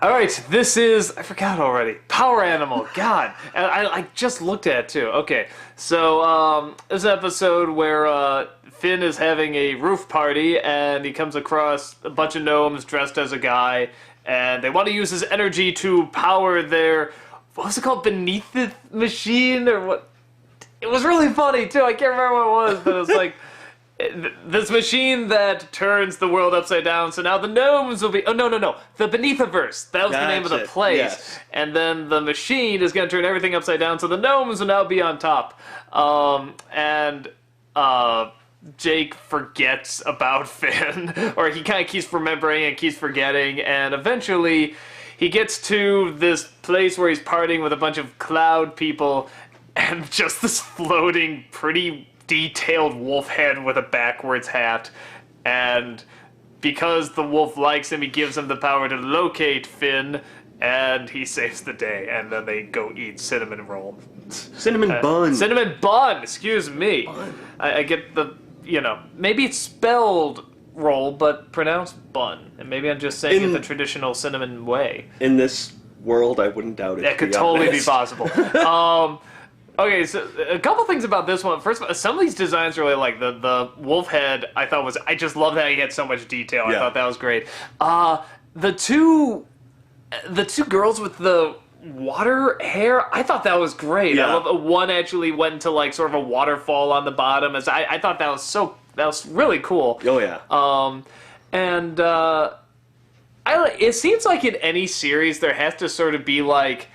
All right, this is, I forgot already, Power Animal. God, and I just looked at it too. Okay, so this is an episode where Finn is having a roof party and he comes across a bunch of gnomes dressed as a guy, and they want to use his energy to power their, what was it called, Beneath the Machine, or what? It was really funny too. I can't remember what it was, but it was like this machine that turns the world upside down. So now the gnomes will be. Oh no, the Beneathiverse. That was the name of the place. Yes. And then the machine is going to turn everything upside down. So the gnomes will now be on top. Jake forgets about Finn, or he kind of keeps remembering and keeps forgetting, and eventually he gets to this place where he's partying with a bunch of cloud people. And just this floating, pretty detailed wolf head with a backwards hat. And because the wolf likes him, he gives him the power to locate Finn, and he saves the day. And then they go eat cinnamon roll. Cinnamon bun. Cinnamon bun, excuse me. Bun. I get the, maybe it's spelled roll, but pronounced bun. And maybe I'm just saying it the traditional cinnamon way. In this world, I wouldn't doubt it. That could totally be possible. Okay, so a couple things about this one. First of all, some of these designs really like the wolf head. I just love that he had so much detail. I thought that was great. The two girls with the water hair, I thought that was great. Yeah. I love one actually went into like sort of a waterfall on the bottom. I thought that was really cool. Oh yeah. It seems like in any series there has to sort of be like,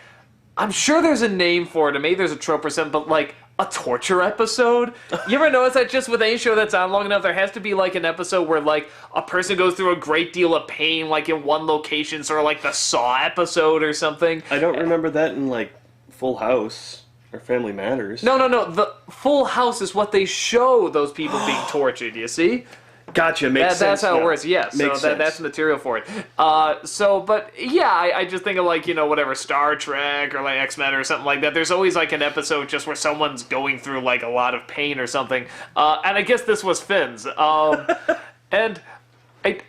I'm sure there's a name for it, and maybe there's a trope or something, but like a torture episode. You ever notice that just with any show that's on long enough, there has to be like an episode where like a person goes through a great deal of pain, like in one location, sort of like the Saw episode or something. I don't remember that in like Full House or Family Matters. No. The Full House is what they show those people being tortured. You see? Gotcha, makes sense. That's how it now. works, yes. Makes So sense. that's material for it. I just think of like, whatever, Star Trek or like X-Men or something like that. There's always like an episode just where someone's going through like a lot of pain or something. And I guess this was Finn's. And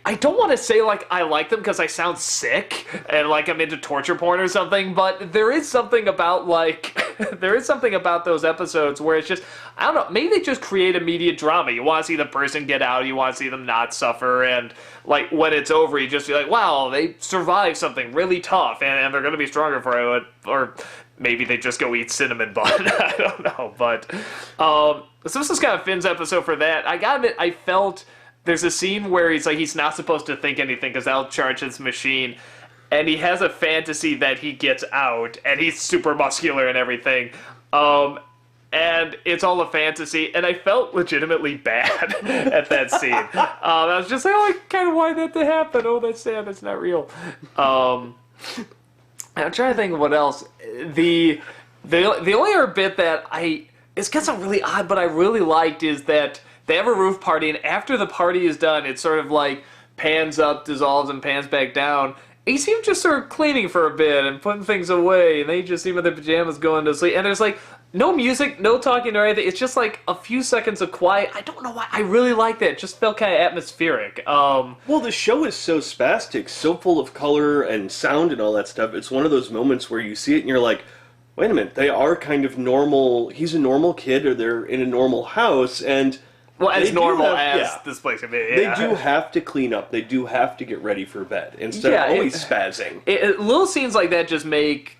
I don't want to say like I like them because I sound sick and like I'm into torture porn or something, but there is something about like those episodes where it's just, I don't know, maybe they just create immediate drama. You want to see the person get out, you want to see them not suffer, and like when it's over you just feel like, wow, they survived something really tough and they're going to be stronger for it, or maybe they just go eat cinnamon bun. I don't know, but so this is kind of Finn's episode for that. I gotta admit, I felt there's a scene where he's not supposed to think anything because that'll charge his machine, and he has a fantasy that he gets out, and he's super muscular and everything, and it's all a fantasy, and I felt legitimately bad at that scene. I was just like, oh, I kind of wanted that to happen. Oh, that's sad. That's not real. I'm trying to think of what else. The only other bit that it's kind of really odd, but I really liked is that they have a roof party, and after the party is done, it sort of like pans up, dissolves, and pans back down. He seems just sort of cleaning for a bit and putting things away, and they just seem in their pajamas going to sleep. And there's like no music, no talking or anything. It's just like a few seconds of quiet. I don't know why. I really like that. It just felt kind of atmospheric. Well, the show is so spastic, so full of color and sound and all that stuff. It's one of those moments where you see it and you're like, wait a minute, they are kind of normal. He's a normal kid, or they're in a normal house, and well, as normal have, as this place can be. Yeah. They do have to clean up. They do have to get ready for bed instead of always spazzing. Little scenes like that just make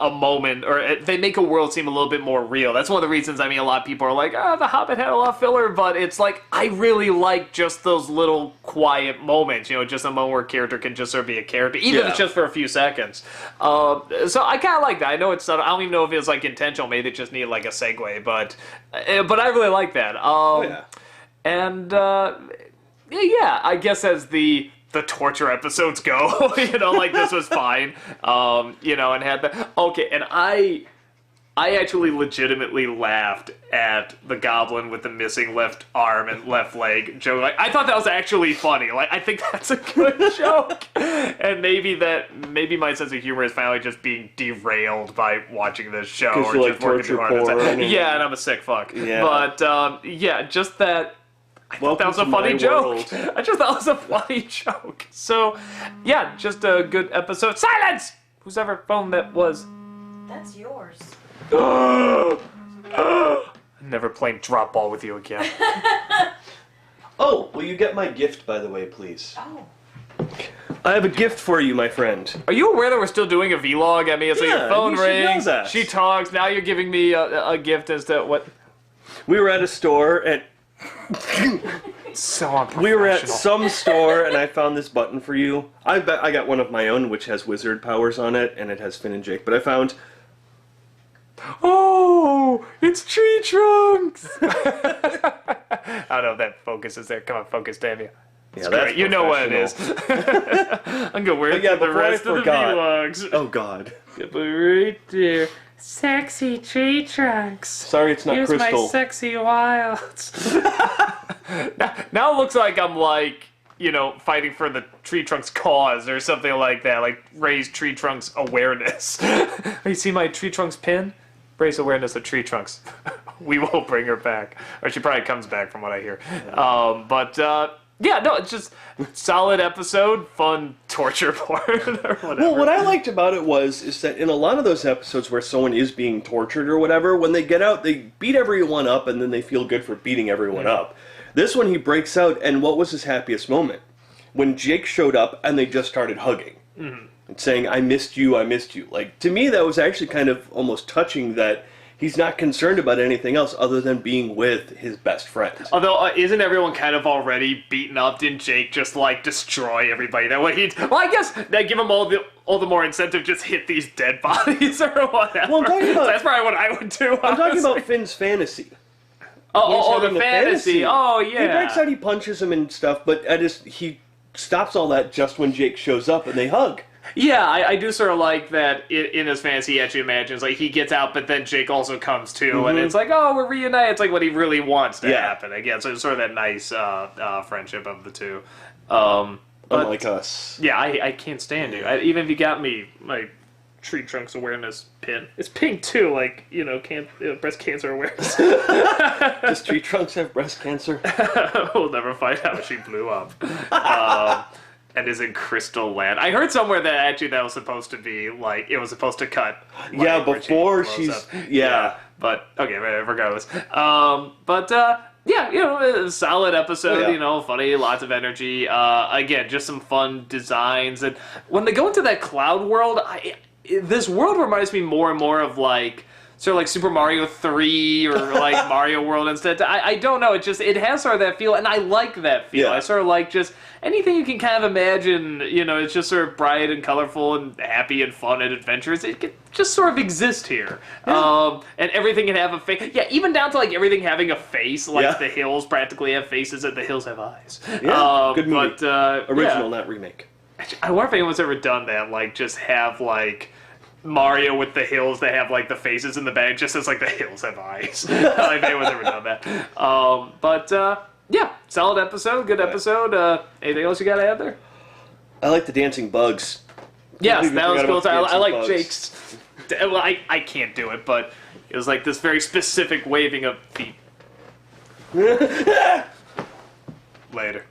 a moment, or they make a world seem a little bit more real. That's one of the reasons, a lot of people are like, The Hobbit had a lot of filler, but it's like, I really like just those little quiet moments, just a moment where a character can just sort of be a character, even if it's just for a few seconds. So I kind of like that. I know it's subtle. I don't even know if it was like intentional. Maybe they just needed like a segue, but I really like that. And I guess as the torture episodes go, like this was fine, and had the okay, and I actually legitimately laughed at the goblin with the missing left arm and left leg joke. Like, I thought that was actually funny. Like, I think that's a good joke, and maybe my sense of humor is finally just being derailed by watching this show, or you just like working too torture hard. porn. Yeah, and I'm a sick fuck. Yeah. But just that. That was a funny joke. I just thought it was a funny joke. So, yeah, just a good episode. Silence! Whose ever phone that was. That's yours. Never playing drop ball with you again. Oh, will you get my gift, by the way, please? Oh. I have a gift for you, my friend. Are you aware that we're still doing a vlog? I mean, it's like Yeah, your phone you should know rings, that. she talks, now you're giving me a gift instead. What? We were at a store, and So unprofessional. we were at some store, and I found this button for you. I got one of my own, which has wizard powers on it, and it has Finn and Jake. But I found... Oh, it's Tree Trunks! I don't know if that focus is there. Come on, focus, damn you. Yeah, Great. You know what it is. I'm gonna wear it yeah, for the before I rest of the forgot. vlogs. Oh, God. Put it right there. Sexy Tree Trunks. Sorry, it's not Here's crystal. my sexy wilds. Now it looks like I'm like, you know, fighting for the Tree Trunks cause or something like that. Like, raise Tree Trunks awareness. You see my Tree Trunks pin? Raise awareness of Tree Trunks. We will bring her back. Or she probably comes back from what I hear. Yeah, no, it's just solid episode, fun torture porn or whatever. Well, what I liked about it is that in a lot of those episodes where someone is being tortured or whatever, when they get out, they beat everyone up and then they feel good for beating everyone up. This one, he breaks out, and what was his happiest moment? When Jake showed up and they just started hugging. And saying, I missed you, I missed you. Like, to me, that was actually kind of almost touching that he's not concerned about anything else other than being with his best friend. Although, isn't everyone kind of already beaten up? Didn't Jake just, like, destroy everybody that way? Well, I guess that give him all the more incentive, just hit these dead bodies or whatever. Well, I'm talking about- So that's probably what I would do, I'm talking honestly. about Finn's fantasy. Oh, Having the a fantasy. Oh, yeah. He breaks out, he punches him and stuff, but he stops all that just when Jake shows up and they hug. Yeah, I do sort of like that in his fantasy he actually imagines, like, he gets out, but then Jake also comes too, and it's like, oh, we're reunited. It's like what he really wants to happen again. So it's sort of that nice friendship of the two. But, Unlike us. yeah, I can't stand you. Even if you got me my Tree Trunks awareness pin. It's pink too, like, you know, breast cancer awareness. Does Tree Trunks have breast cancer? We'll never find out. She blew up. And is in Crystal Land. I heard somewhere that actually that was supposed to be, like, it was supposed to cut. Like, Yeah, where before blows she's... up. Yeah. But, okay, regardless. Yeah, you know, a solid episode, Yeah. you know, funny, lots of energy. Again, just some fun designs. And when they go into that cloud world, this world reminds me more and more of, like, sort of like Super Mario 3 or like Mario World instead. I don't know, it has sort of that feel, and I like that feel. Yeah. I sort of like just anything you can kind of imagine, you know, it's just sort of bright and colorful and happy and fun and adventurous. It can just sort of exist here. And everything can have a face. Yeah, even down to like everything having a face, like the hills practically have faces and the hills have eyes. Yeah, good movie. But, Original, yeah. not remake. I wonder if anyone's ever done that, like just have like Mario with the hills that have like the faces in the back, just as like the hills have eyes. I don't know if anyone's ever done that. Yeah, solid episode, good episode. Anything else you got to add there? I like the dancing bugs. Yes, Completely that was forgot cool. about the I dancing like bugs. Jake's. Well, I can't do it, but it was like this very specific waving of feet. Later.